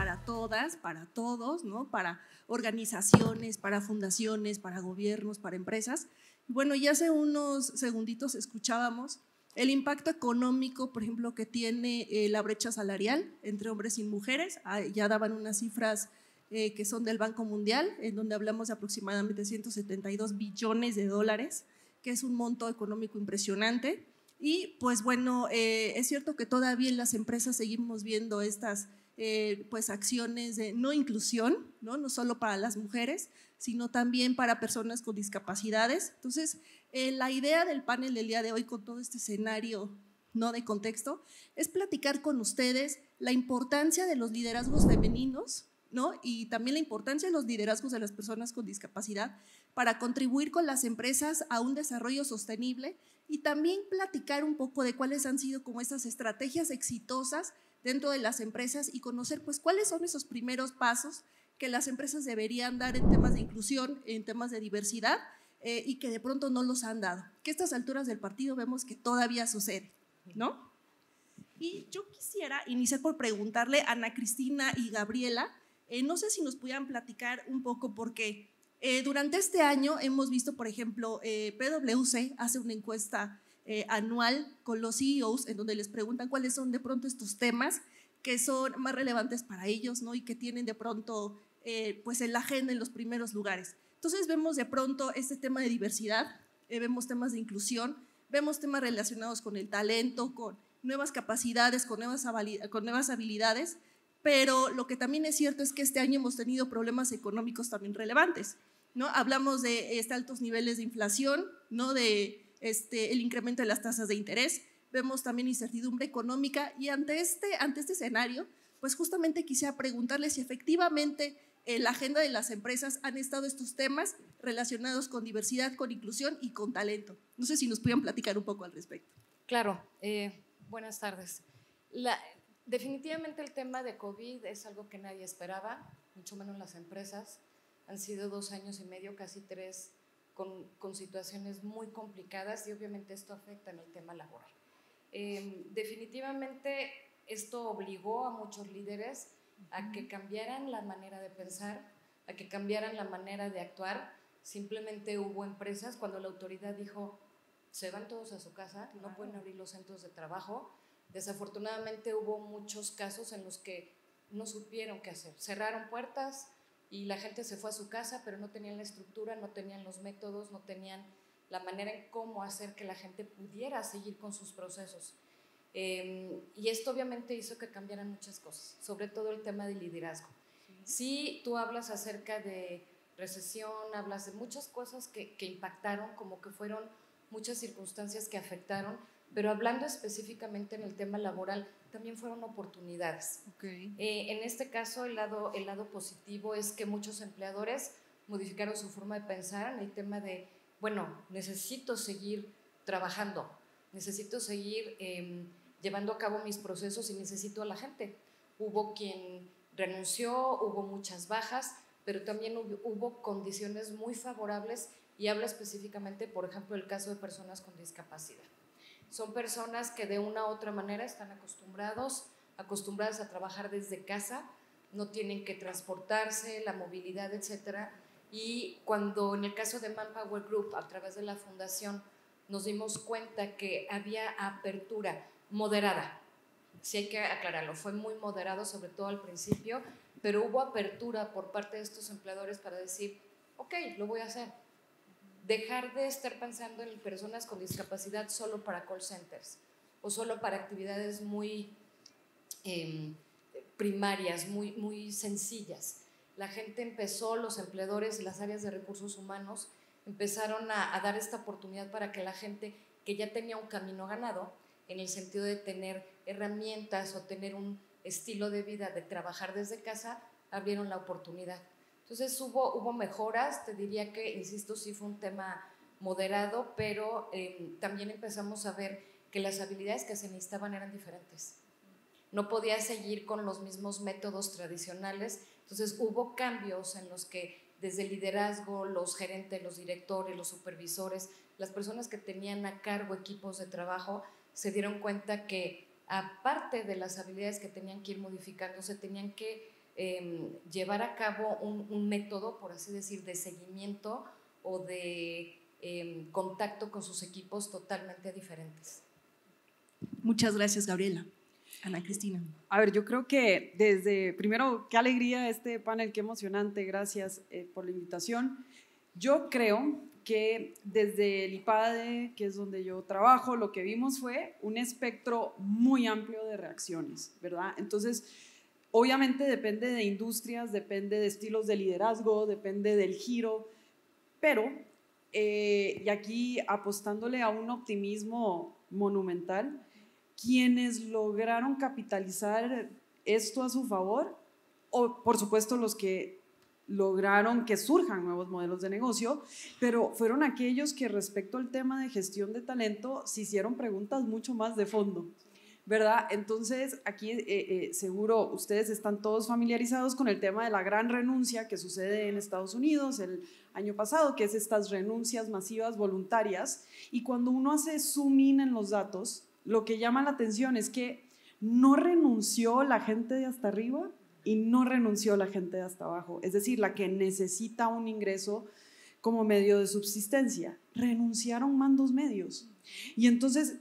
para todas, para todos, ¿no? Para organizaciones, para fundaciones, para gobiernos, para empresas. Bueno, ya hace unos segunditos escuchábamos el impacto económico, por ejemplo, que tiene la brecha salarial entre hombres y mujeres. Ya daban unas cifras que son del Banco Mundial, en donde hablamos de aproximadamente 172 billones de dólares, que es un monto económico impresionante. Y pues bueno, es cierto que todavía en las empresas seguimos viendo estas pues acciones de no inclusión, ¿no? Solo para las mujeres, sino también para personas con discapacidades. Entonces, la idea del panel del día de hoy con todo este escenario, ¿no?, de contexto, es platicar con ustedes la importancia de los liderazgos femeninos, ¿no?, y también la importancia de los liderazgos de las personas con discapacidad para contribuir con las empresas a un desarrollo sostenible, y también platicar un poco de cuáles han sido como esas estrategias exitosas dentro de las empresas y conocer pues cuáles son esos primeros pasos que las empresas deberían dar en temas de inclusión, en temas de diversidad, y que de pronto no los han dado, que a estas alturas del partido vemos que todavía sucede, ¿no? Y yo quisiera iniciar por preguntarle a Ana Cristina y Gabriela, no sé si nos pudieran platicar un poco, porque durante este año hemos visto, por ejemplo, PwC hace una encuesta anual con los CEOs en donde les preguntan cuáles son de pronto estos temas que son más relevantes para ellos, ¿no?, y que tienen de pronto pues en la agenda en los primeros lugares. Entonces vemos de pronto este tema de diversidad, vemos temas de inclusión, vemos temas relacionados con el talento, con nuevas capacidades, con nuevas habilidades, pero lo que también es cierto es que este año hemos tenido problemas económicos también relevantes, ¿no? Hablamos de altos niveles de inflación, ¿no?, de el incremento de las tasas de interés, vemos también incertidumbre económica, y ante este escenario, pues justamente quisiera preguntarles si efectivamente en la agenda de las empresas han estado estos temas relacionados con diversidad, con inclusión y con talento. No sé si nos pudieran platicar un poco al respecto. Claro, buenas tardes. Definitivamente el tema de COVID es algo que nadie esperaba, mucho menos las empresas. Han sido 2 años y medio, casi 3, con situaciones muy complicadas, y obviamente esto afecta en el tema laboral. Definitivamente esto obligó a muchos líderes a que cambiaran la manera de pensar, a que cambiaran la manera de actuar. Simplemente hubo empresas cuando la autoridad dijo se van todos a su casa, no pueden abrir los centros de trabajo. Desafortunadamente hubo muchos casos en los que no supieron qué hacer, cerraron puertas y la gente se fue a su casa, pero no tenían la estructura, no tenían los métodos, no tenían la manera en cómo hacer que la gente pudiera seguir con sus procesos. Y esto obviamente hizo que cambiaran muchas cosas, sobre todo el tema del liderazgo. Sí, tú hablas acerca de recesión, hablas de muchas cosas que impactaron, como que fueron muchas circunstancias que afectaron, pero hablando específicamente en el tema laboral, también fueron oportunidades. Okay. En este caso, el lado positivo es que muchos empleadores modificaron su forma de pensar en el tema de, bueno, necesito seguir trabajando, necesito seguir llevando a cabo mis procesos y necesito a la gente. Hubo quien renunció, hubo muchas bajas, pero también hubo condiciones muy favorables, y habla específicamente, por ejemplo, el caso de personas con discapacidad. Son personas que de una u otra manera están acostumbradas a trabajar desde casa, no tienen que transportarse, la movilidad, etcétera. Y cuando en el caso de Manpower Group, a través de la fundación, nos dimos cuenta que había apertura moderada, sí hay que aclararlo, fue muy moderado, sobre todo al principio, pero hubo apertura por parte de estos empleadores para decir, ok, lo voy a hacer. Dejar de estar pensando en personas con discapacidad solo para call centers o solo para actividades muy primarias, muy sencillas. La gente empezó, los empleadores y las áreas de recursos humanos empezaron a dar esta oportunidad para que la gente que ya tenía un camino ganado, en el sentido de tener herramientas o tener un estilo de vida de trabajar desde casa, abrieron la oportunidad. Entonces hubo mejoras, te diría que, insisto, sí fue un tema moderado, pero también empezamos a ver que las habilidades que se necesitaban eran diferentes. No podía seguir con los mismos métodos tradicionales, entonces hubo cambios en los que desde el liderazgo, los gerentes, los directores, los supervisores, las personas que tenían a cargo equipos de trabajo, se dieron cuenta que aparte de las habilidades que tenían que ir modificando, se tenían que llevar a cabo un método, por así decir, de seguimiento o de contacto con sus equipos totalmente diferentes. Muchas gracias, Gabriela. Ana Cristina. A ver, yo creo que primero, qué alegría este panel, qué emocionante, gracias por la invitación. Yo creo que desde el IPADE, que es donde yo trabajo, lo que vimos fue un espectro muy amplio de reacciones, ¿verdad? Entonces, obviamente depende de industrias, depende de estilos de liderazgo, depende del giro, pero, y aquí apostándole a un optimismo monumental, quienes lograron capitalizar esto a su favor, o por supuesto los que lograron que surjan nuevos modelos de negocio, pero fueron aquellos que respecto al tema de gestión de talento se hicieron preguntas mucho más de fondo, ¿verdad? Entonces aquí seguro ustedes están todos familiarizados con el tema de la gran renuncia que sucede en Estados Unidos el año pasado, que es estas renuncias masivas voluntarias, y cuando uno hace zoom in en los datos, lo que llama la atención es que no renunció la gente de hasta arriba y no renunció la gente de hasta abajo, es decir, la que necesita un ingreso como medio de subsistencia. Renunciaron mandos medios. Y entonces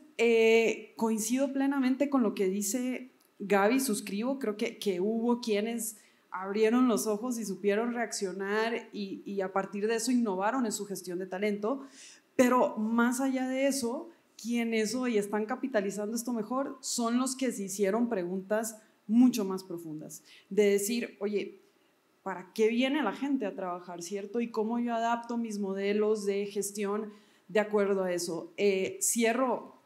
coincido plenamente con lo que dice Gaby, suscribo, creo que hubo quienes abrieron los ojos y supieron reaccionar y a partir de eso innovaron en su gestión de talento, pero más allá de eso, quienes hoy están capitalizando esto mejor son los que se hicieron preguntas mucho más profundas, de decir, oye, ¿para qué viene la gente a trabajar, cierto? ¿Y cómo yo adapto mis modelos de gestión de acuerdo a eso? Cierro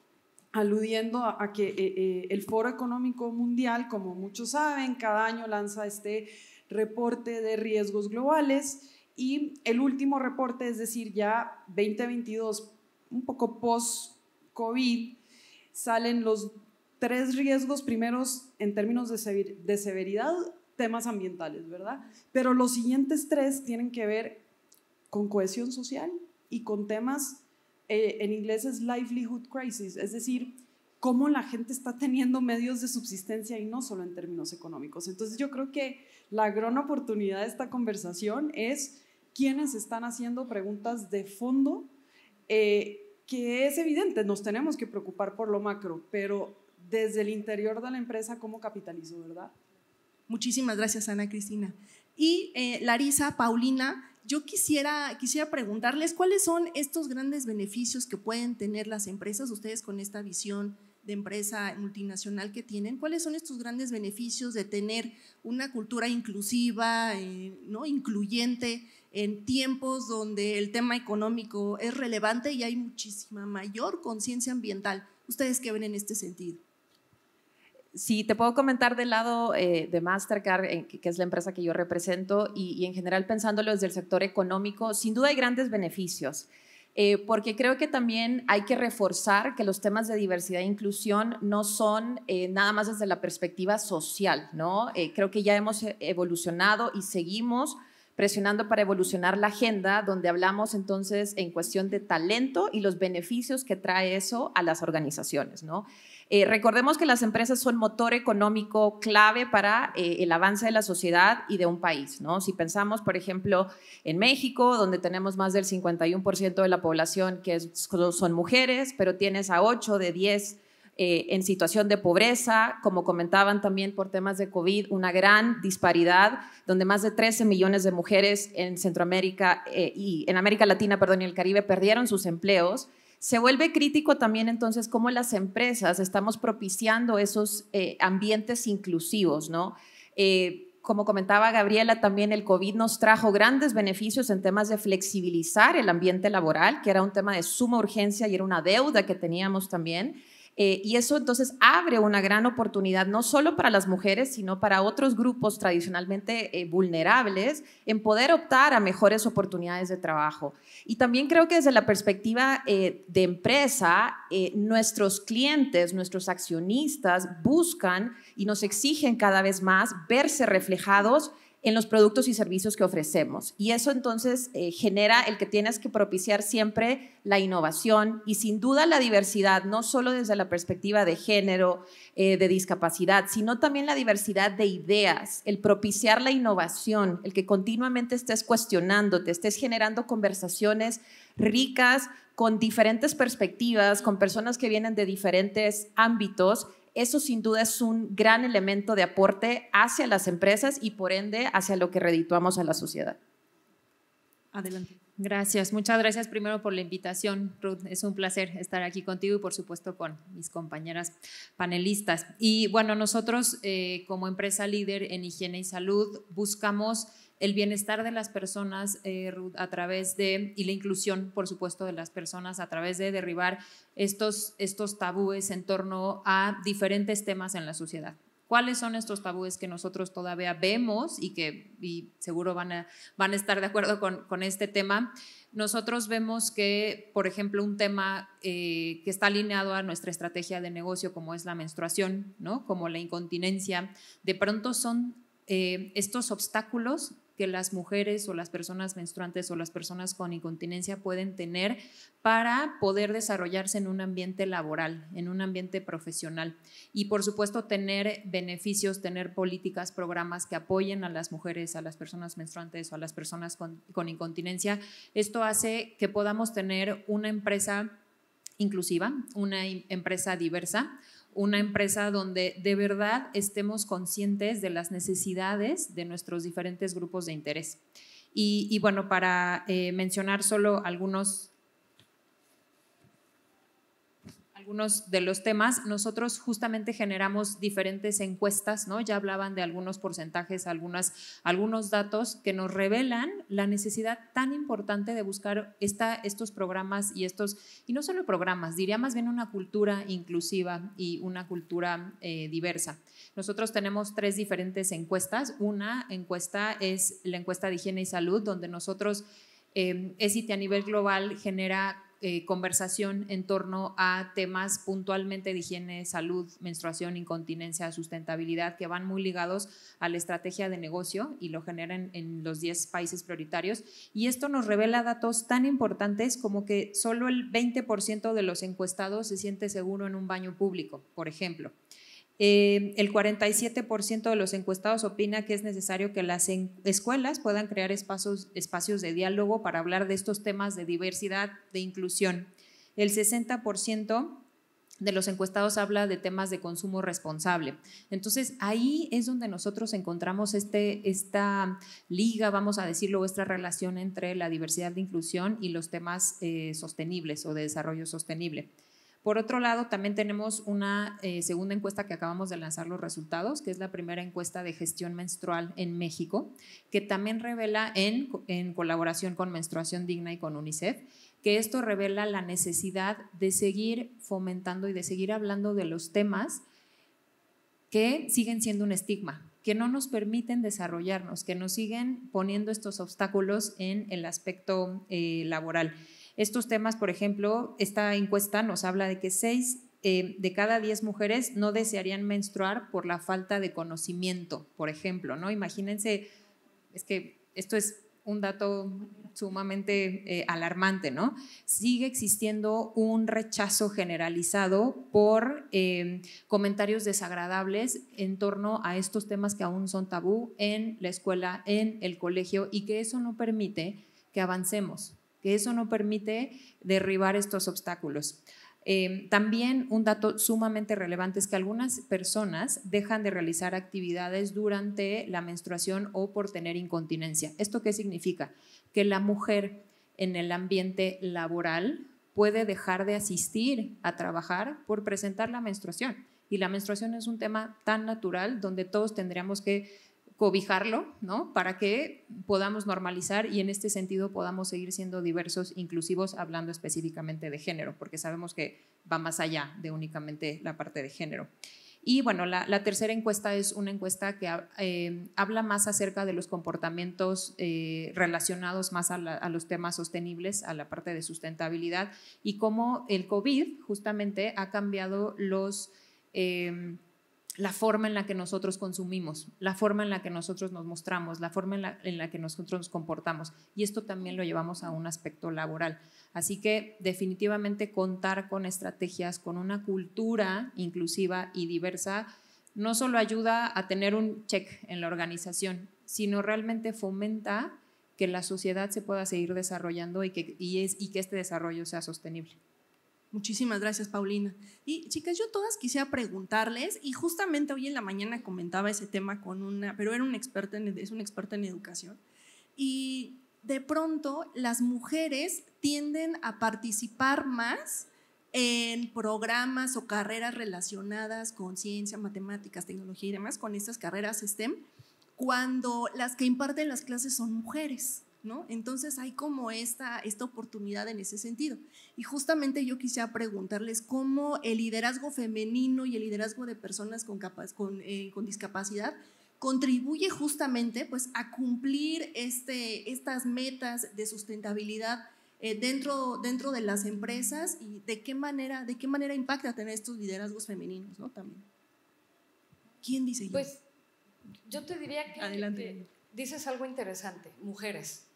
aludiendo a que el Foro Económico Mundial, como muchos saben, cada año lanza este reporte de riesgos globales y el último reporte, es decir, ya 2022, un poco post-COVID, salen los 3 riesgos primeros en términos de severidad, temas ambientales, ¿verdad? Pero los siguientes 3 tienen que ver con cohesión social y con temas, en inglés es livelihood crisis, es decir, cómo la gente está teniendo medios de subsistencia y no solo en términos económicos. Entonces yo creo que la gran oportunidad de esta conversación es quienes están haciendo preguntas de fondo, que es evidente, nos tenemos que preocupar por lo macro, pero desde el interior de la empresa, ¿cómo capitalizo, verdad? Muchísimas gracias, Ana Cristina. Y Larisa, Paulina, yo quisiera preguntarles cuáles son estos grandes beneficios que pueden tener las empresas, ustedes con esta visión de empresa multinacional que tienen, ¿cuáles son estos grandes beneficios de tener una cultura inclusiva, ¿no? Incluyente, en tiempos donde el tema económico es relevante y hay muchísima mayor conciencia ambiental? ¿Ustedes qué ven en este sentido? Sí, te puedo comentar del lado de Mastercard, que es la empresa que yo represento, y en general pensándolo desde el sector económico, sin duda hay grandes beneficios, porque creo que también hay que reforzar que los temas de diversidad e inclusión no son nada más desde la perspectiva social, ¿no? Creo que ya hemos evolucionado y seguimos presionando para evolucionar la agenda, donde hablamos entonces en cuestión de talento y los beneficios que trae eso a las organizaciones, ¿no? Recordemos que las empresas son motor económico clave para el avance de la sociedad y de un país, ¿no? Si pensamos, por ejemplo, en México, donde tenemos más del 51% de la población que son mujeres, pero tienes a 8 de 10 en situación de pobreza, como comentaban también por temas de COVID, una gran disparidad, donde más de 13 millones de mujeres en Centroamérica y en América Latina, perdón, y el Caribe perdieron sus empleos. Se vuelve crítico también entonces cómo las empresas estamos propiciando esos ambientes inclusivos, ¿no? Como comentaba Gabriela, también el COVID nos trajo grandes beneficios en temas de flexibilizar el ambiente laboral, que era un tema de suma urgencia y era una deuda que teníamos también. Y eso entonces abre una gran oportunidad no solo para las mujeres, sino para otros grupos tradicionalmente vulnerables en poder optar a mejores oportunidades de trabajo. Y también creo que desde la perspectiva de empresa, nuestros clientes, nuestros accionistas buscan y nos exigen cada vez más verse reflejados en los productos y servicios que ofrecemos. Y eso entonces genera el que tienes que propiciar siempre la innovación y sin duda la diversidad, no solo desde la perspectiva de género, de discapacidad, sino también la diversidad de ideas, el propiciar la innovación, el que continuamente estés cuestionándote, estés generando conversaciones ricas con diferentes perspectivas, con personas que vienen de diferentes ámbitos. Eso sin duda es un gran elemento de aporte hacia las empresas y por ende hacia lo que redituamos a la sociedad. Adelante. Gracias, muchas gracias primero por la invitación, Ruth. Es un placer estar aquí contigo y por supuesto con mis compañeras panelistas. Y bueno, nosotros como empresa líder en higiene y salud buscamos el bienestar de las personas, Ruth, a través de, y la inclusión, por supuesto, de las personas a través de derribar estos tabúes en torno a diferentes temas en la sociedad. ¿Cuáles son estos tabúes que nosotros todavía vemos y seguro van a estar de acuerdo con este tema? Nosotros vemos que, por ejemplo, un tema que está alineado a nuestra estrategia de negocio, como es la menstruación, ¿no? Como la incontinencia, de pronto son estos obstáculos que las mujeres o las personas menstruantes o las personas con incontinencia pueden tener para poder desarrollarse en un ambiente laboral, en un ambiente profesional y por supuesto tener beneficios, tener políticas, programas que apoyen a las mujeres, a las personas menstruantes o a las personas con incontinencia. Esto hace que podamos tener una empresa inclusiva, una empresa diversa, una empresa donde de verdad estemos conscientes de las necesidades de nuestros diferentes grupos de interés. Y bueno, para mencionar solo algunos de los temas, nosotros justamente generamos diferentes encuestas, ¿no? Ya hablaban de algunos porcentajes, algunos datos que nos revelan la necesidad tan importante de buscar estos programas y no solo programas, diría más bien una cultura inclusiva y una cultura diversa. Nosotros tenemos 3 diferentes encuestas. Una encuesta es la encuesta de higiene y salud, donde nosotros, ESITE a nivel global genera conversación en torno a temas puntualmente de higiene, salud, menstruación, incontinencia, sustentabilidad, que van muy ligados a la estrategia de negocio y lo generan en los 10 países prioritarios. Y esto nos revela datos tan importantes como que solo el 20% de los encuestados se siente seguro en un baño público, por ejemplo. El 47% de los encuestados opina que es necesario que las escuelas puedan crear espacios de diálogo para hablar de estos temas de diversidad, de inclusión. El 60% de los encuestados habla de temas de consumo responsable. Entonces, ahí es donde nosotros encontramos esta liga, vamos a decirlo, esta relación entre la diversidad de inclusión y los temas sostenibles o de desarrollo sostenible. Por otro lado, también tenemos una segunda encuesta que acabamos de lanzar los resultados, que es la primera encuesta de gestión menstrual en México, que también revela en colaboración con Menstruación Digna y con UNICEF, que esto revela la necesidad de seguir fomentando y de seguir hablando de los temas que siguen siendo un estigma, que no nos permiten desarrollarnos, que nos siguen poniendo estos obstáculos en el aspecto laboral. Estos temas, por ejemplo, esta encuesta nos habla de que 6 de cada 10 mujeres no desearían menstruar por la falta de conocimiento, por ejemplo, ¿no? Imagínense, es que esto es un dato sumamente alarmante, ¿no? Sigue existiendo un rechazo generalizado por comentarios desagradables en torno a estos temas que aún son tabú en la escuela, en el colegio, y que eso no permite que avancemos, que eso no permite derribar estos obstáculos. También un dato sumamente relevante es que algunas personas dejan de realizar actividades durante la menstruación o por tener incontinencia. ¿Esto qué significa? Que la mujer en el ambiente laboral puede dejar de asistir a trabajar por presentar la menstruación. Y la menstruación es un tema tan natural donde todos tendríamos que cobijarlo, ¿no? Para que podamos normalizar y en este sentido podamos seguir siendo diversos, inclusivos, hablando específicamente de género, porque sabemos que va más allá de únicamente la parte de género. Y bueno, la tercera encuesta es una encuesta que habla más acerca de los comportamientos relacionados más a los temas sostenibles, a la parte de sustentabilidad y cómo el COVID justamente ha cambiado la forma en la que nosotros consumimos, la forma en la que nosotros nos mostramos, la forma en la que nosotros nos comportamos. Y esto también lo llevamos a un aspecto laboral. Así que definitivamente contar con estrategias, con una cultura inclusiva y diversa, no solo ayuda a tener un check en la organización, sino realmente fomenta que la sociedad se pueda seguir desarrollando y que este desarrollo sea sostenible. Muchísimas gracias, Paulina. Y chicas, yo todas quisiera preguntarles, y justamente hoy en la mañana comentaba ese tema con pero era es una experta en educación, y de pronto las mujeres tienden a participar más en programas o carreras relacionadas con ciencia, matemáticas, tecnología y demás, con estas carreras STEM, cuando las que imparten las clases son mujeres, ¿no? Entonces hay como esta oportunidad en ese sentido. Y justamente yo quisiera preguntarles cómo el liderazgo femenino y el liderazgo de personas con discapacidad contribuye justamente pues, a cumplir estas metas de sustentabilidad dentro de las empresas, y de qué manera impacta tener estos liderazgos femeninos, ¿no? También. ¿Quién dice yo? Pues yo te diría que Adelante. Dices algo interesante, mujeres.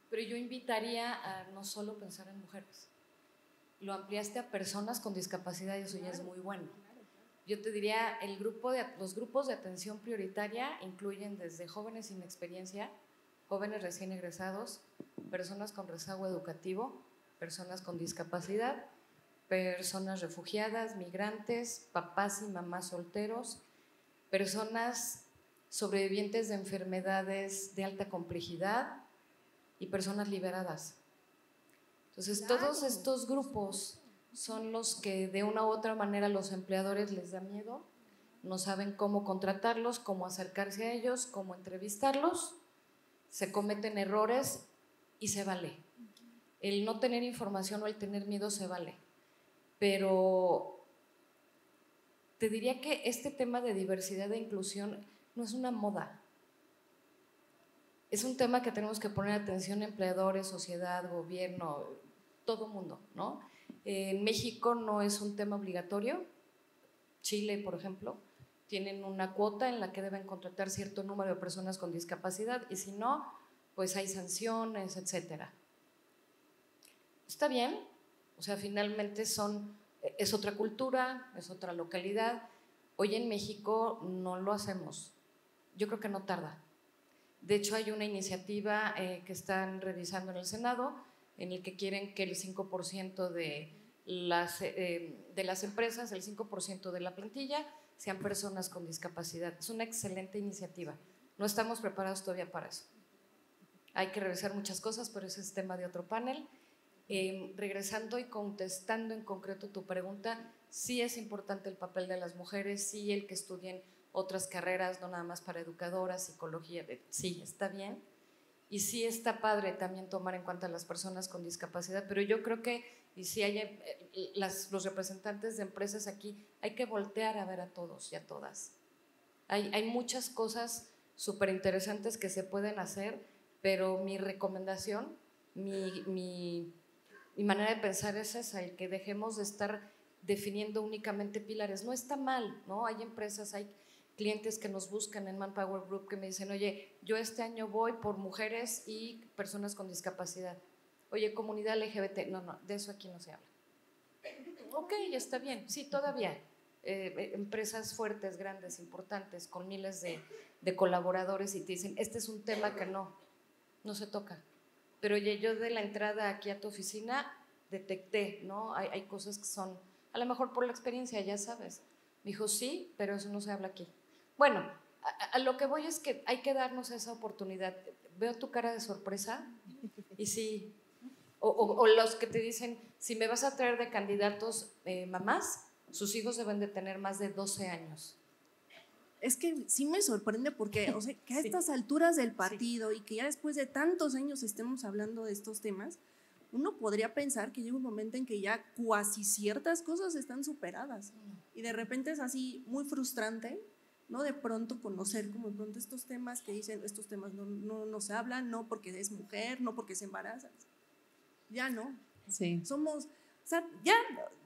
Pero yo invitaría a no solo pensar en mujeres. Lo ampliaste a personas con discapacidad y eso ya es muy bueno. Yo te diría, los grupos de atención prioritaria incluyen desde jóvenes sin experiencia, jóvenes recién egresados, personas con rezago educativo, personas con discapacidad, personas refugiadas, migrantes, papás y mamás solteros, personas sobrevivientes de enfermedades de alta complejidad y personas liberadas. Entonces, todos estos grupos son los que de una u otra manera los empleadores les da miedo, no saben cómo contratarlos, cómo acercarse a ellos, cómo entrevistarlos, se cometen errores y se vale. El no tener información o el tener miedo se vale, pero te diría que este tema de diversidad e inclusión no es una moda. Es un tema que tenemos que poner atención empleadores, sociedad, gobierno, todo mundo, ¿no? En México no es un tema obligatorio. Chile, por ejemplo, tienen una cuota en la que deben contratar cierto número de personas con discapacidad y si no, pues hay sanciones, etcétera. Está bien, o sea, finalmente es otra cultura, es otra localidad. Hoy en México no lo hacemos. Yo creo que no tarda. De hecho, hay una iniciativa que están revisando en el Senado en el que quieren que el 5% de las empresas, el 5% de la plantilla, sean personas con discapacidad. Es una excelente iniciativa. No estamos preparados todavía para eso. Hay que revisar muchas cosas, pero ese es tema de otro panel. Regresando y contestando en concreto tu pregunta, sí es importante el papel de las mujeres, sí el que estudien otras carreras, no nada más para educadoras, psicología, sí, está bien. Y sí está padre también tomar en cuenta a las personas con discapacidad, pero yo creo que, y si hay los representantes de empresas aquí, hay que voltear a ver a todos y a todas. Hay muchas cosas súper interesantes que se pueden hacer, pero mi recomendación, mi manera de pensar es esa, el que dejemos de estar definiendo únicamente pilares. No está mal, ¿no? Hay empresas, hay clientes que nos buscan en Manpower Group que me dicen, oye, yo este año voy por mujeres y personas con discapacidad. Oye, comunidad LGBT, no, de eso aquí no se habla. Ok, está bien, sí, todavía. Empresas fuertes, grandes, importantes, con miles de colaboradores y te dicen, este es un tema que no se toca. Pero oye, yo de la entrada aquí a tu oficina detecté, ¿no? Hay cosas que son, a lo mejor por la experiencia, ya sabes. Me dijo, sí, pero eso no se habla aquí. Bueno, a lo que voy es que hay que darnos esa oportunidad. Veo tu cara de sorpresa y sí, o los que te dicen, si me vas a traer de candidatos mamás, sus hijos deben de tener más de 12 años. Es que sí me sorprende porque, o sea, que a estas alturas del partido y que ya después de tantos años estemos hablando de estos temas, uno podría pensar que llega un momento en que ya cuasi ciertas cosas están superadas y de repente es así muy frustrante, ¿no? De pronto conocer como de pronto estos temas que dicen, estos temas no se hablan, no porque es mujer, no porque se embaraza, ya no. Sí. sea, ya,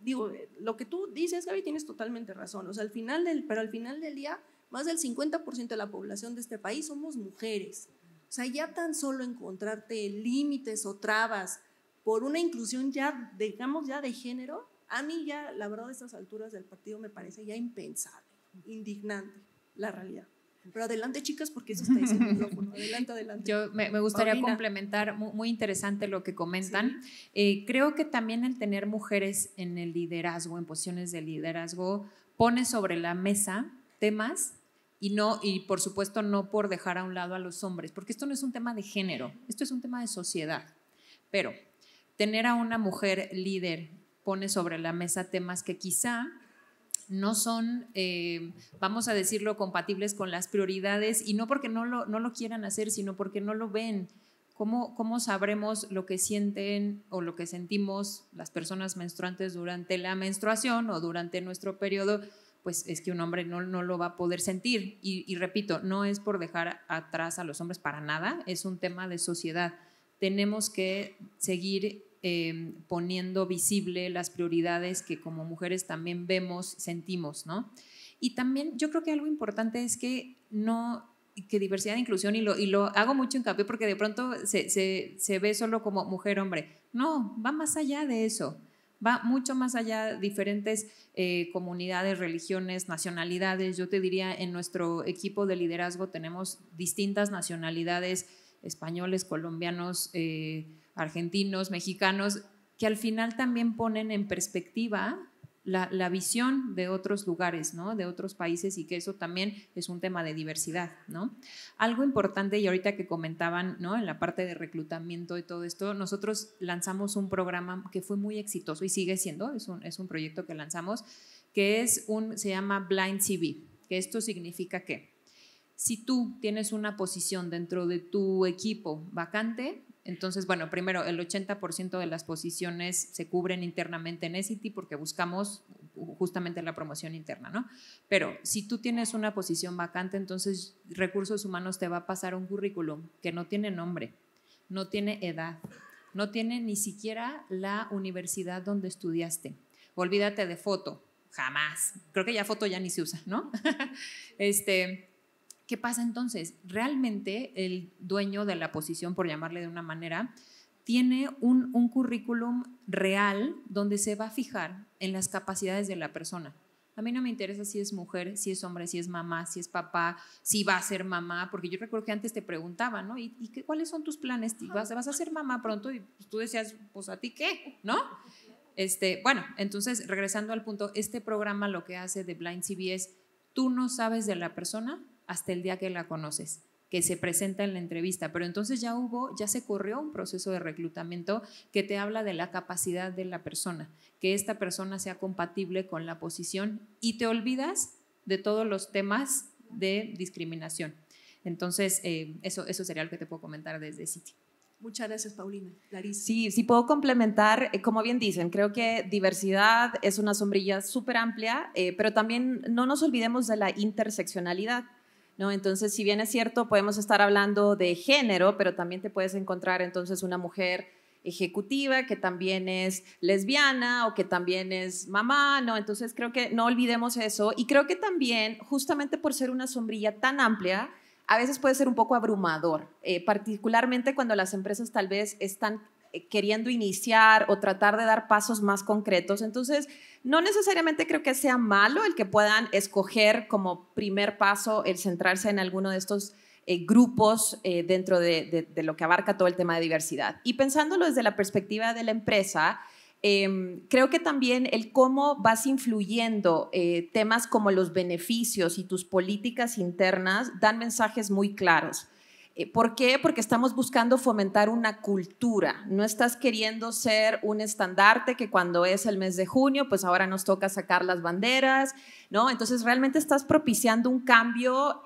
digo, lo que tú dices, Gaby, tienes totalmente razón. O sea, al final del día, más del 50% de la población de este país somos mujeres. O sea, ya tan solo encontrarte límites o trabas por una inclusión ya, digamos, ya de género, a mí ya, la verdad, a estas alturas del partido me parece ya impensable, indignante, la realidad. Pero adelante, chicas, porque eso está ahí en el micrófono. Adelante. Yo me gustaría Paulina. complementar, muy interesante lo que comentan. Sí. Creo que también el tener mujeres en el liderazgo, en posiciones de liderazgo, pone sobre la mesa temas y por supuesto no por dejar a un lado a los hombres, porque esto no es un tema de género, esto es un tema de sociedad. Pero tener a una mujer líder pone sobre la mesa temas que quizá no son, vamos a decirlo, compatibles con las prioridades, y no porque no lo quieran hacer, sino porque no lo ven. ¿Cómo sabremos lo que sienten o lo que sentimos las personas menstruantes durante la menstruación o durante nuestro periodo? Pues es que un hombre no lo va a poder sentir. Y repito, no es por dejar atrás a los hombres para nada, es un tema de sociedad. Tenemos que seguir poniendo visible las prioridades que como mujeres también vemos, sentimos, ¿no? Y también yo creo que algo importante es que diversidad e inclusión, y lo hago mucho hincapié porque de pronto se ve solo como mujer-hombre. No, va más allá de eso, va mucho más allá, diferentes comunidades, religiones, nacionalidades. Yo te diría, en nuestro equipo de liderazgo tenemos distintas nacionalidades, españoles, colombianos, argentinos, mexicanos, que al final también ponen en perspectiva la visión de otros lugares, ¿no? De otros países, y que eso también es un tema de diversidad, ¿no? Algo importante, y ahorita que comentaban, ¿no? En la parte de reclutamiento y todo esto, nosotros lanzamos un programa que fue muy exitoso y sigue siendo, es un proyecto que lanzamos, que se llama Blind CV, que esto significa que si tú tienes una posición dentro de tu equipo vacante, entonces, bueno, primero, el 80% de las posiciones se cubren internamente en Essity porque buscamos justamente la promoción interna, ¿no? Pero si tú tienes una posición vacante, entonces Recursos Humanos te va a pasar un currículum que no tiene nombre, no tiene edad, no tiene ni siquiera la universidad donde estudiaste. Olvídate de foto, jamás. Creo que ya foto ya ni se usa, ¿no? ¿Qué pasa entonces? Realmente el dueño de la posición, por llamarle de una manera, tiene un currículum real donde se va a fijar en las capacidades de la persona. A mí no me interesa si es mujer, si es hombre, si es mamá, si es papá, si va a ser mamá, porque yo recuerdo que antes te preguntaban, ¿no? ¿Y cuáles son tus planes? ¿Vas a ser mamá pronto? Y pues tú decías, pues ¿a ti qué? ¿No? Bueno, entonces regresando al punto, este programa lo que hace de Blind CV es, tú no sabes de la persona hasta el día que la conoces, que se presenta en la entrevista, pero entonces ya se corrió un proceso de reclutamiento que te habla de la capacidad de la persona, que esta persona sea compatible con la posición, y te olvidas de todos los temas de discriminación. Entonces, eso sería lo que te puedo comentar desde Essity. Muchas gracias, Paulina. Larissa. Sí, puedo complementar, como bien dicen, creo que diversidad es una sombrilla súper amplia, pero también no nos olvidemos de la interseccionalidad, ¿no? Entonces, si bien es cierto, podemos estar hablando de género, pero también te puedes encontrar entonces una mujer ejecutiva que también es lesbiana o que también es mamá, ¿no? Entonces, creo que no olvidemos eso, y creo que también, justamente por ser una sombrilla tan amplia, a veces puede ser un poco abrumador, particularmente cuando las empresas tal vez están queriendo iniciar o tratar de dar pasos más concretos. Entonces, no necesariamente creo que sea malo el que puedan escoger como primer paso el centrarse en alguno de estos grupos dentro de lo que abarca todo el tema de diversidad. Y pensándolo desde la perspectiva de la empresa, creo que también el cómo vas influyendo temas como los beneficios y tus políticas internas dan mensajes muy claros. ¿Por qué? Porque estamos buscando fomentar una cultura. No estás queriendo ser un estandarte que cuando es el mes de junio, pues ahora nos toca sacar las banderas, ¿no? Entonces realmente estás propiciando un cambio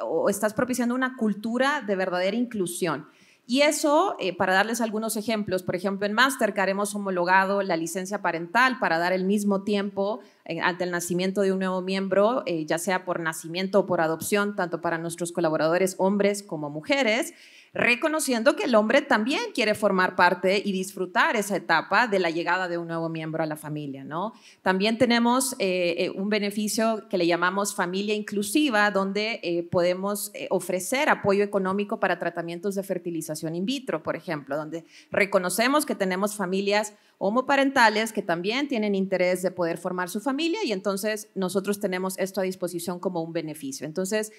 o estás propiciando una cultura de verdadera inclusión. Y eso, para darles algunos ejemplos, por ejemplo, en Mastercard hemos homologado la licencia parental para dar el mismo tiempo ante el nacimiento de un nuevo miembro, ya sea por nacimiento o por adopción, tanto para nuestros colaboradores hombres como mujeres. reconociendo que el hombre también quiere formar parte y disfrutar esa etapa de la llegada de un nuevo miembro a la familia, ¿no? También tenemos un beneficio que le llamamos familia inclusiva, donde podemos ofrecer apoyo económico para tratamientos de fertilización in vitro, por ejemplo, donde reconocemos que tenemos familias homoparentales que también tienen interés de poder formar su familia y entonces nosotros tenemos esto a disposición como un beneficio. Entonces,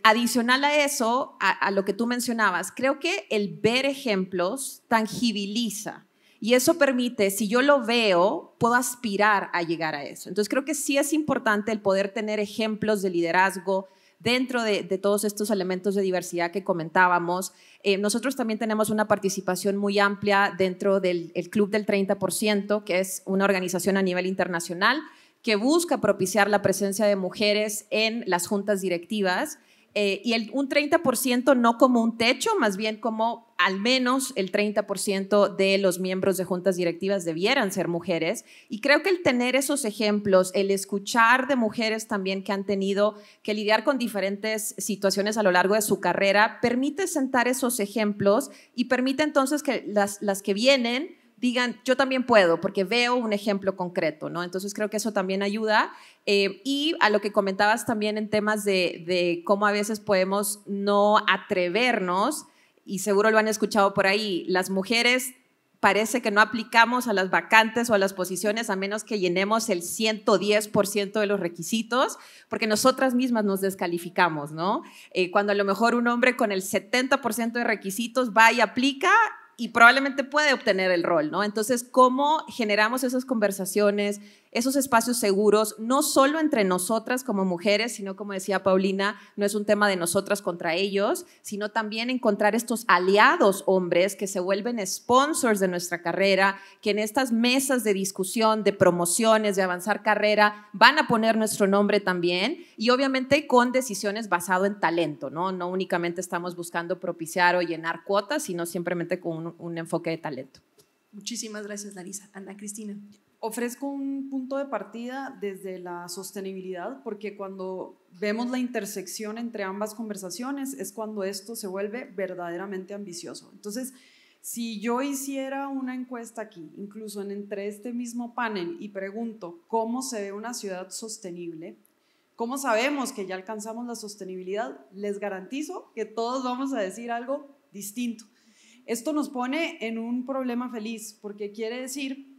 adicional a eso, a lo que tú mencionabas, creo que el ver ejemplos tangibiliza y eso permite, si yo lo veo, puedo aspirar a llegar a eso. Entonces, creo que sí es importante el poder tener ejemplos de liderazgo dentro de todos estos elementos de diversidad que comentábamos. Nosotros también tenemos una participación muy amplia dentro del Club del 30%, que es una organización a nivel internacional que busca propiciar la presencia de mujeres en las juntas directivas y un 30% no como un techo, más bien como al menos el 30% de los miembros de juntas directivas debieran ser mujeres. Y creo que el tener esos ejemplos, el escuchar de mujeres también que han tenido que lidiar con diferentes situaciones a lo largo de su carrera, permite sentar esos ejemplos y permite entonces que las que vienen digan, yo también puedo, porque veo un ejemplo concreto, ¿no? Entonces creo que eso también ayuda. Y a lo que comentabas también en temas de cómo a veces podemos no atrevernos, y seguro lo han escuchado por ahí, las mujeres parece que no aplicamos a las vacantes o a las posiciones a menos que llenemos el 110% de los requisitos, porque nosotras mismas nos descalificamos, ¿no? Cuando a lo mejor un hombre con el 70% de requisitos va y aplica y probablemente puede obtener el rol, ¿no? Entonces, ¿cómo generamos esas conversaciones, esos espacios seguros, no solo entre nosotras como mujeres, sino como decía Paulina, no es un tema de nosotras contra ellos, sino también encontrar estos aliados hombres que se vuelven sponsors de nuestra carrera, que en estas mesas de discusión, de promociones, de avanzar carrera, van a poner nuestro nombre también y obviamente con decisiones basado en talento, ¿no? No únicamente estamos buscando propiciar o llenar cuotas, sino simplemente con un enfoque de talento. Muchísimas gracias, Larisa. Ana Cristina. Ofrezco un punto de partida desde la sostenibilidad, porque cuando vemos la intersección entre ambas conversaciones es cuando esto se vuelve verdaderamente ambicioso. Entonces, si yo hiciera una encuesta aquí, incluso entre este mismo panel, y pregunto cómo se ve una ciudad sostenible, cómo sabemos que ya alcanzamos la sostenibilidad, les garantizo que todos vamos a decir algo distinto. Esto nos pone en un problema feliz, porque quiere decir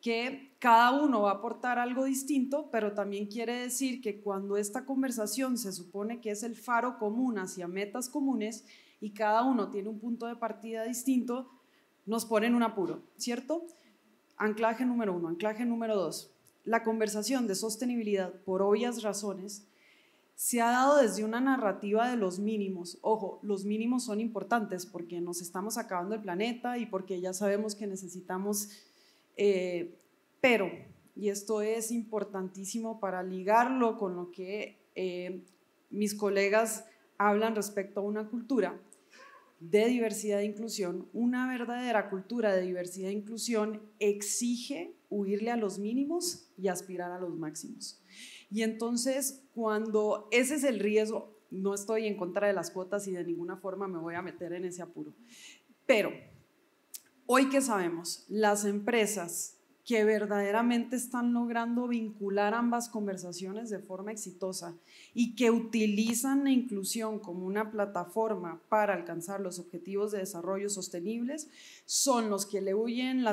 que cada uno va a aportar algo distinto, pero también quiere decir que cuando esta conversación se supone que es el faro común hacia metas comunes y cada uno tiene un punto de partida distinto, nos pone en un apuro, ¿cierto? Anclaje número 1. Anclaje número 2. La conversación de sostenibilidad, por obvias razones, se ha dado desde una narrativa de los mínimos. Ojo, los mínimos son importantes porque nos estamos acabando el planeta y porque ya sabemos que necesitamos, pero, y esto es importantísimo para ligarlo con lo que mis colegas hablan respecto a una cultura de diversidad e inclusión, una verdadera cultura de diversidad e inclusión exige huirle a los mínimos y aspirar a los máximos. Y entonces, cuando ese es el riesgo, no estoy en contra de las cuotas y de ninguna forma me voy a meter en ese apuro, pero hoy que sabemos, las empresas que verdaderamente están logrando vincular ambas conversaciones de forma exitosa y que utilizan la inclusión como una plataforma para alcanzar los objetivos de desarrollo sostenibles, son las que le huyen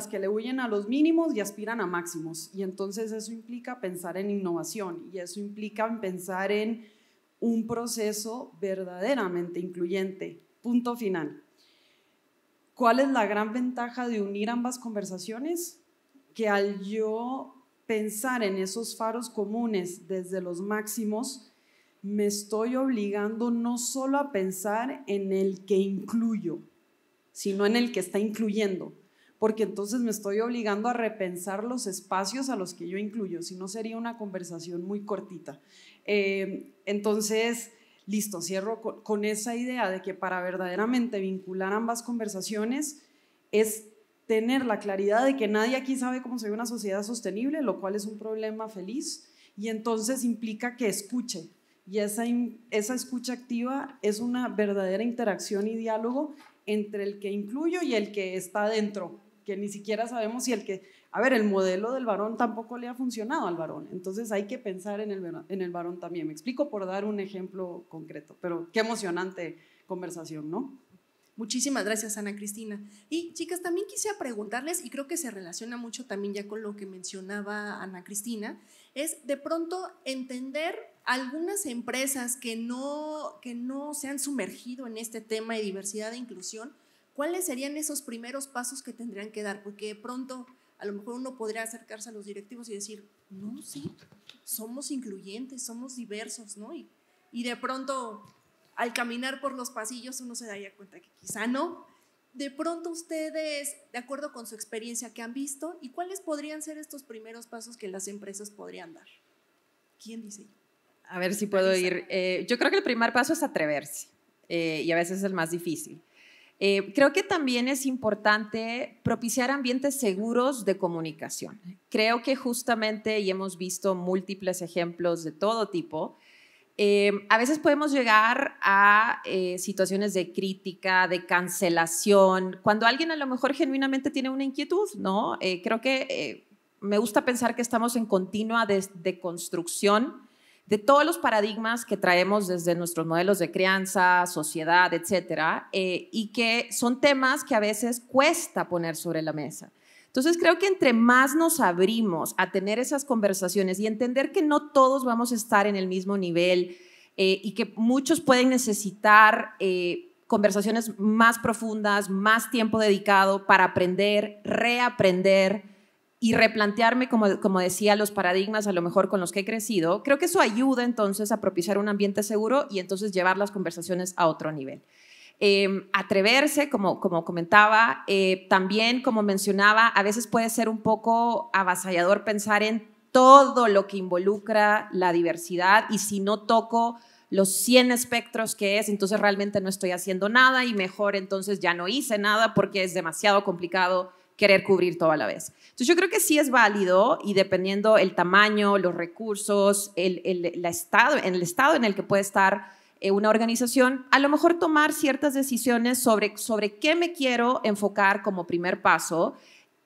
a los mínimos y aspiran a máximos. Y entonces eso implica pensar en innovación y eso implica pensar en un proceso verdaderamente incluyente. Punto final. ¿Cuál es la gran ventaja de unir ambas conversaciones? Que al yo pensar en esos faros comunes desde los máximos, me estoy obligando no solo a pensar en el que incluyo, sino en el que está incluyendo, porque entonces me estoy obligando a repensar los espacios a los que yo incluyo, si no sería una conversación muy cortita. Entonces, listo, cierro con esa idea de que para verdaderamente vincular ambas conversaciones es tener la claridad de que nadie aquí sabe cómo se ve una sociedad sostenible, lo cual es un problema feliz, y entonces implica que escuche, y esa escucha activa es una verdadera interacción y diálogo entre el que incluyo y el que está dentro, que ni siquiera sabemos si el modelo del varón tampoco le ha funcionado al varón, entonces hay que pensar en el varón también. Me explico por dar un ejemplo concreto, pero qué emocionante conversación, ¿no? Muchísimas gracias, Ana Cristina. Y chicas, también quisiera preguntarles, y creo que se relaciona mucho también ya con lo que mencionaba Ana Cristina, es de pronto entender algunas empresas que no se han sumergido en este tema de diversidad e inclusión, ¿cuáles serían esos primeros pasos que tendrían que dar? Porque de pronto a lo mejor uno podría acercarse a los directivos y decir, no, sí, somos incluyentes, somos diversos, ¿no? Y de pronto, al caminar por los pasillos, uno se daría cuenta que quizá no. De pronto ustedes, de acuerdo con su experiencia, ¿qué han visto? ¿Y cuáles podrían ser estos primeros pasos que las empresas podrían dar? ¿Quién dice? A ver si puedo ir. Yo creo que el primer paso es atreverse, y a veces es el más difícil. Creo que también es importante propiciar ambientes seguros de comunicación. Creo que justamente, y hemos visto múltiples ejemplos de todo tipo, a veces podemos llegar a situaciones de crítica, de cancelación, cuando alguien a lo mejor genuinamente tiene una inquietud, ¿no? Creo que me gusta pensar que estamos en continua deconstrucción de todos los paradigmas que traemos desde nuestros modelos de crianza, sociedad, etcétera, y que son temas que a veces cuesta poner sobre la mesa. Entonces creo que entre más nos abrimos a tener esas conversaciones y entender que no todos vamos a estar en el mismo nivel, y que muchos pueden necesitar conversaciones más profundas, más tiempo dedicado para aprender, reaprender y replantearme, como decía, los paradigmas a lo mejor con los que he crecido. Creo que eso ayuda entonces a propiciar un ambiente seguro y entonces llevar las conversaciones a otro nivel. Atreverse, como comentaba, también, como mencionaba, a veces puede ser un poco avasallador pensar en todo lo que involucra la diversidad, y si no toco los 100 espectros que es, entonces realmente no estoy haciendo nada, y mejor entonces ya no hice nada porque es demasiado complicado querer cubrir todo a la vez. Entonces yo creo que sí es válido, y dependiendo el tamaño, los recursos, el estado en el que puede estar una organización, a lo mejor tomar ciertas decisiones sobre qué me quiero enfocar como primer paso,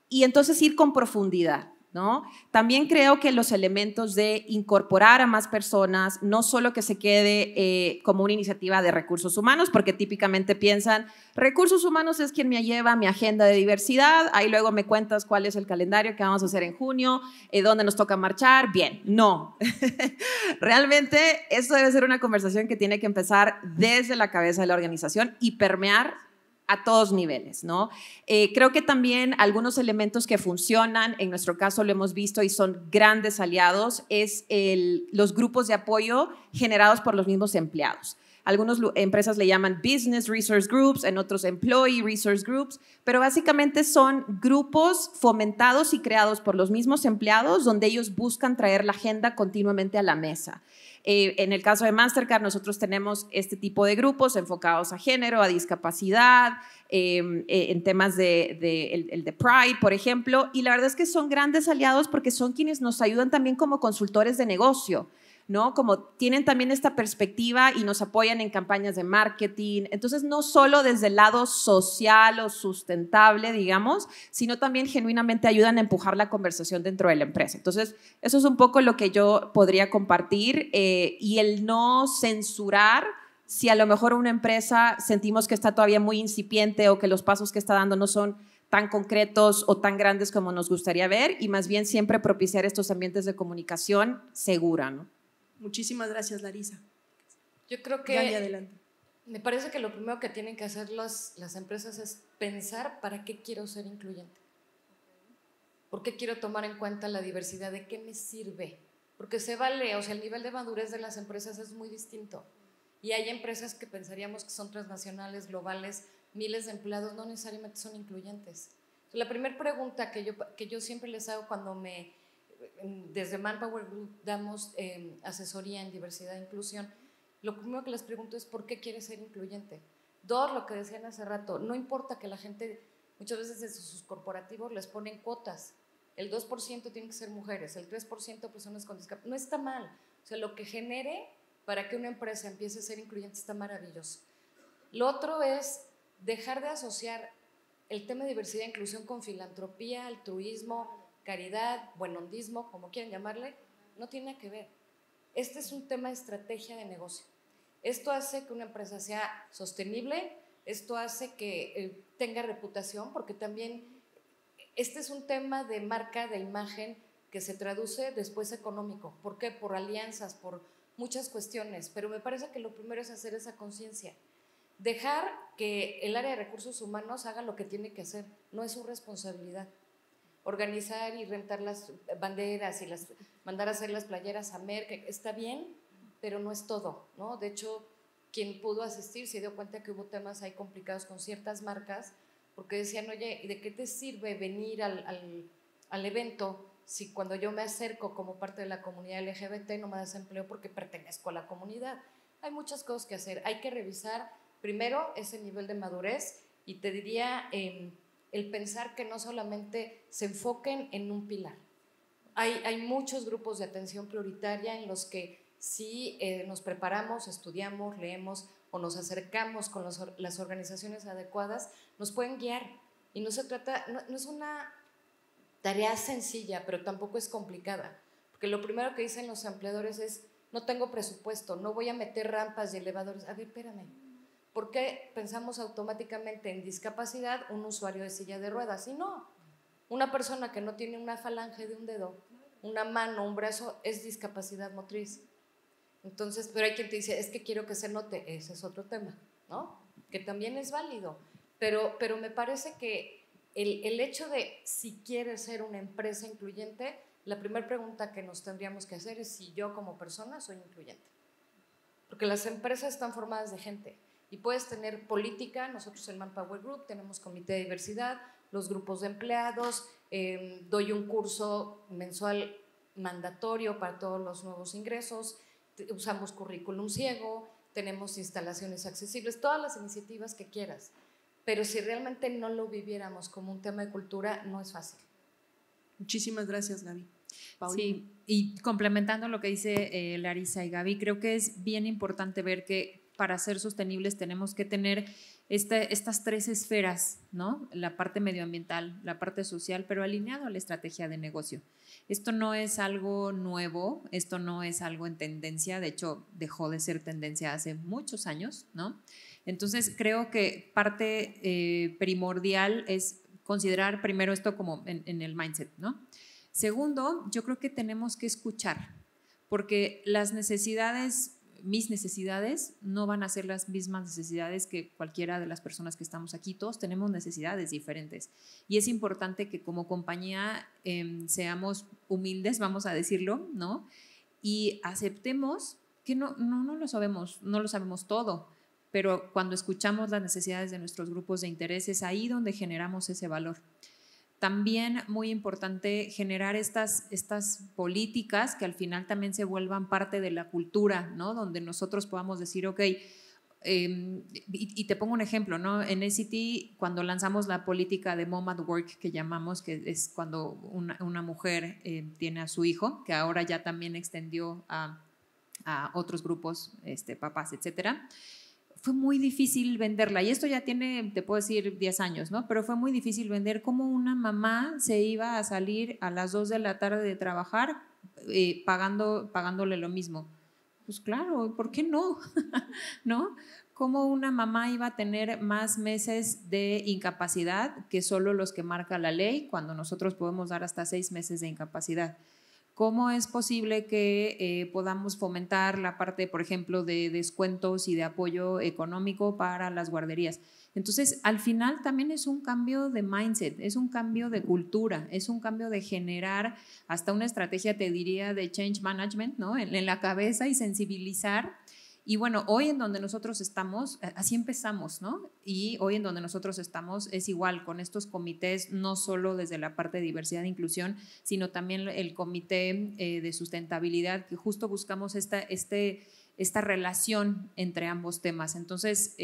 y entonces ir con profundidad, ¿no? También creo que los elementos de incorporar a más personas, no solo que se quede como una iniciativa de recursos humanos, porque típicamente piensan, recursos humanos es quien me lleva mi agenda de diversidad, ahí luego me cuentas cuál es el calendario que vamos a hacer en junio, dónde nos toca marchar, bien, no. Realmente esto debe ser una conversación que tiene que empezar desde la cabeza de la organización y permear a todos niveles, ¿no? Creo que también algunos elementos que funcionan, en nuestro caso lo hemos visto y son grandes aliados, es los grupos de apoyo generados por los mismos empleados. Algunas empresas le llaman Business Resource Groups, en otros Employee Resource Groups, pero básicamente son grupos fomentados y creados por los mismos empleados, donde ellos buscan traer la agenda continuamente a la mesa. En el caso de Mastercard, nosotros tenemos este tipo de grupos enfocados a género, a discapacidad, en temas el de Pride, por ejemplo, y la verdad es que son grandes aliados porque son quienes nos ayudan también como consultores de negocio, ¿no? Como tienen también esta perspectiva y nos apoyan en campañas de marketing. Entonces, no solo desde el lado social o sustentable, digamos, sino también genuinamente ayudan a empujar la conversación dentro de la empresa. Entonces, eso es un poco lo que yo podría compartir, y el no censurar si a lo mejor una empresa sentimos que está todavía muy incipiente o que los pasos que está dando no son tan concretos o tan grandes como nos gustaría ver, y más bien siempre propiciar estos ambientes de comunicación segura, ¿no? Muchísimas gracias, Larisa. Yo creo que Galia, adelante. Me parece que lo primero que tienen que hacer las empresas es pensar para qué quiero ser incluyente. ¿Por qué quiero tomar en cuenta la diversidad? ¿De qué me sirve? Porque se vale, o sea, el nivel de madurez de las empresas es muy distinto. Y hay empresas que pensaríamos que son transnacionales, globales, miles de empleados, no necesariamente son incluyentes. La primera pregunta que yo siempre les hago cuando desde Manpower Group damos asesoría en diversidad e inclusión, lo primero que les pregunto es ¿por qué quieres ser incluyente? Dos, lo que decían hace rato, no importa que la gente, muchas veces desde sus corporativos les ponen cuotas, el 2% tienen que ser mujeres, el 3% personas con discapacidad, no está mal, o sea, lo que genere para que una empresa empiece a ser incluyente está maravilloso. Lo otro es dejar de asociar el tema de diversidad e inclusión con filantropía, altruismo, caridad, buenondismo, como quieran llamarle, no tiene nada que ver. Este es un tema de estrategia de negocio. Esto hace que una empresa sea sostenible, esto hace que tenga reputación, porque también este es un tema de marca, de imagen, que se traduce después económico. ¿Por qué? Por alianzas, por muchas cuestiones, pero me parece que lo primero es hacer esa conciencia. Dejar que el área de recursos humanos haga lo que tiene que hacer, no es su responsabilidad. Organizar y rentar las banderas y mandar a hacer las playeras a Merck, está bien, pero no es todo, ¿no? De hecho, quien pudo asistir se dio cuenta que hubo temas ahí complicados con ciertas marcas, porque decían, oye, ¿de qué te sirve venir al evento si cuando yo me acerco como parte de la comunidad LGBT no me das empleo porque pertenezco a la comunidad? Hay muchas cosas que hacer, hay que revisar primero ese nivel de madurez y te diría el pensar que no solamente se enfoquen en un pilar. Hay muchos grupos de atención prioritaria en los que si nos preparamos, estudiamos, leemos o nos acercamos con las organizaciones adecuadas, nos pueden guiar. Y no se trata, no es una tarea sencilla, pero tampoco es complicada. Porque lo primero que dicen los empleadores es, no tengo presupuesto, no voy a meter rampas y elevadores. A ver, espérame. ¿Por qué pensamos automáticamente en discapacidad un usuario de silla de ruedas? Y no, una persona que no tiene una falange de un dedo, una mano, un brazo, es discapacidad motriz. Entonces, pero hay quien te dice, es que quiero que se note, ese es otro tema, ¿no? Que también es válido, pero me parece que el hecho de si quieres ser una empresa incluyente, la primera pregunta que nos tendríamos que hacer es si yo como persona soy incluyente. Porque las empresas están formadas de gente y puedes tener política, nosotros en Manpower Group tenemos comité de diversidad, los grupos de empleados, doy un curso mensual mandatorio para todos los nuevos ingresos, usamos currículum ciego, tenemos instalaciones accesibles, todas las iniciativas que quieras, pero si realmente no lo viviéramos como un tema de cultura, no es fácil. Muchísimas gracias, Gaby. Paula. Sí, y complementando lo que dice Larisa y Gaby, creo que es bien importante ver que para ser sostenibles tenemos que tener estas tres esferas, ¿no? La parte medioambiental, la parte social, pero alineado a la estrategia de negocio. Esto no es algo nuevo, esto no es algo en tendencia, de hecho dejó de ser tendencia hace muchos años, ¿no? Entonces creo que parte primordial es considerar primero esto como en el mindset, ¿no? Segundo, yo creo que tenemos que escuchar, porque las necesidades, mis necesidades, no van a ser las mismas necesidades que cualquiera de las personas que estamos aquí. Todos tenemos necesidades diferentes y es importante que como compañía seamos humildes, vamos a decirlo, ¿no? Y aceptemos que no lo sabemos todo, pero cuando escuchamos las necesidades de nuestros grupos de interés es ahí donde generamos ese valor. También muy importante generar estas políticas que al final también se vuelvan parte de la cultura, ¿no? Donde nosotros podamos decir, ok, y te pongo un ejemplo, ¿no? En ACT, cuando lanzamos la política de Mom at Work, que llamamos, que es cuando una mujer tiene a su hijo, que ahora ya también extendió a otros grupos, papás, etcétera. Fue muy difícil venderla y esto ya tiene, te puedo decir, 10 años, ¿no? Pero fue muy difícil vender cómo una mamá se iba a salir a las 2 de la tarde de trabajar pagándole lo mismo. Pues claro, ¿por qué no? ¿No? ¿Cómo una mamá iba a tener más meses de incapacidad que solo los que marca la ley cuando nosotros podemos dar hasta 6 meses de incapacidad? ¿Cómo es posible que podamos fomentar la parte, por ejemplo, de descuentos y de apoyo económico para las guarderías? Entonces, al final también es un cambio de mindset, es un cambio de cultura, es un cambio de generar hasta una estrategia, te diría, de change management, ¿no? En la cabeza y sensibilizar. Y bueno, hoy en donde nosotros estamos, así empezamos, ¿no? Y hoy en donde nosotros estamos es igual, con estos comités, no solo desde la parte de diversidad e inclusión, sino también el comité de sustentabilidad, que justo buscamos esta relación entre ambos temas. Entonces,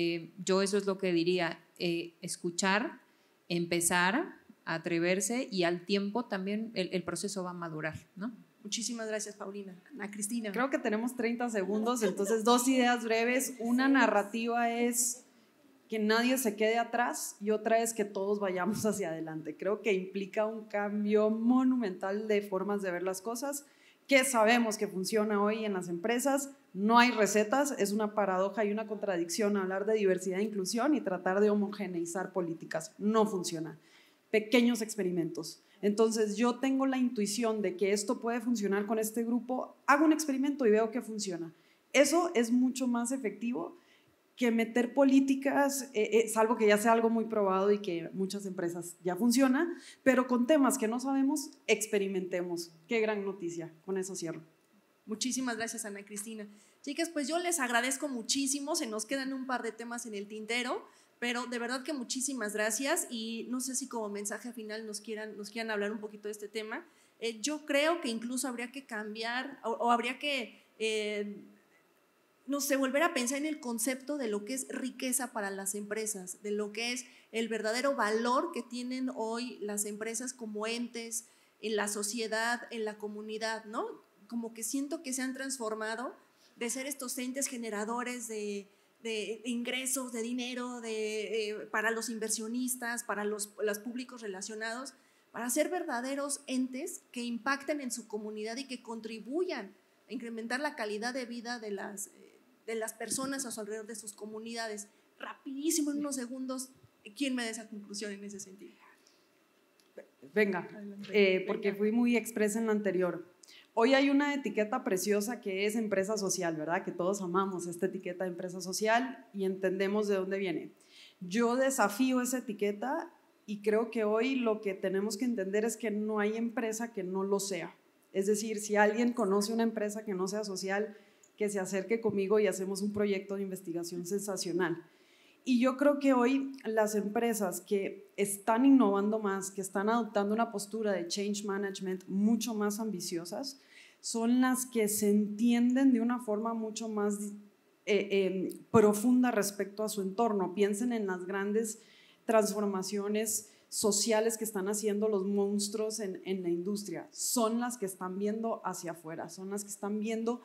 yo eso es lo que diría, escuchar, empezar, atreverse y al tiempo también el proceso va a madurar, ¿no? Muchísimas gracias, Paulina. Ana Cristina. Creo que tenemos 30 segundos, entonces 2 ideas breves. Una narrativa es que nadie se quede atrás y otra es que todos vayamos hacia adelante. Creo que implica un cambio monumental de formas de ver las cosas, que sabemos que funciona hoy en las empresas. No hay recetas, es una paradoja y una contradicción hablar de diversidad e inclusión y tratar de homogeneizar políticas. No funciona. Pequeños experimentos. Entonces yo tengo la intuición de que esto puede funcionar con este grupo, hago un experimento y veo que funciona. Eso es mucho más efectivo que meter políticas, salvo que ya sea algo muy probado y que muchas empresas ya funciona, pero con temas que no sabemos, experimentemos. Qué gran noticia, con eso cierro. Muchísimas gracias, Ana Cristina. Chicas, pues yo les agradezco muchísimo, se nos quedan un par de temas en el tintero, pero de verdad que muchísimas gracias y no sé si como mensaje final nos quieran hablar un poquito de este tema. Yo creo que incluso habría que cambiar o habría que, no sé, volver a pensar en el concepto de lo que es riqueza para las empresas, de lo que es el verdadero valor que tienen hoy las empresas como entes en la sociedad, en la comunidad, ¿no? Como que siento que se han transformado de ser estos entes generadores de ingresos, de dinero, para los inversionistas, para los públicos relacionados, para ser verdaderos entes que impacten en su comunidad y que contribuyan a incrementar la calidad de vida de las personas a su alrededor de sus comunidades. Rapidísimo, en unos segundos, ¿quién me da esa conclusión en ese sentido? Venga, porque fui muy expresa en la anterior. Hoy hay una etiqueta preciosa que es empresa social, ¿verdad? Que todos amamos esta etiqueta de empresa social y entendemos de dónde viene. Yo desafío esa etiqueta y creo que hoy lo que tenemos que entender es que no hay empresa que no lo sea. Es decir, si alguien conoce una empresa que no sea social, que se acerque conmigo y hacemos un proyecto de investigación sensacional. Y yo creo que hoy las empresas que están innovando más, que están adoptando una postura de change management mucho más ambiciosas, son las que se entienden de una forma mucho más profunda respecto a su entorno. Piensen en las grandes transformaciones sociales que están haciendo los monstruos en la industria. Son las que están viendo hacia afuera, son las que están viendo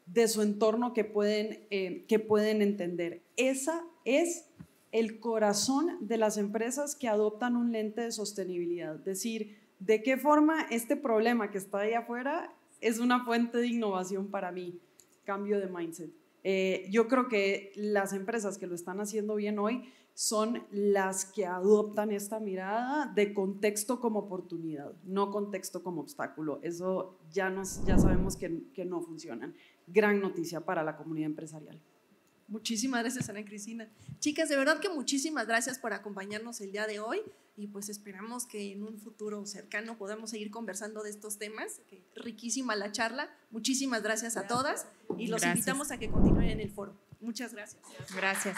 de su entorno que pueden entender. Esa es el corazón de las empresas que adoptan un lente de sostenibilidad. Es decir, ¿de qué forma este problema que está ahí afuera es una fuente de innovación para mí? Cambio de mindset. Yo creo que las empresas que lo están haciendo bien hoy son las que adoptan esta mirada de contexto como oportunidad, no contexto como obstáculo. Eso ya sabemos que no funcionan. Gran noticia para la comunidad empresarial. Muchísimas gracias, Ana Cristina. Chicas, de verdad que muchísimas gracias por acompañarnos el día de hoy y pues esperamos que en un futuro cercano podamos seguir conversando de estos temas. Riquísima la charla. Muchísimas gracias a todas y los invitamos a que continúen en el foro. Muchas gracias. Gracias.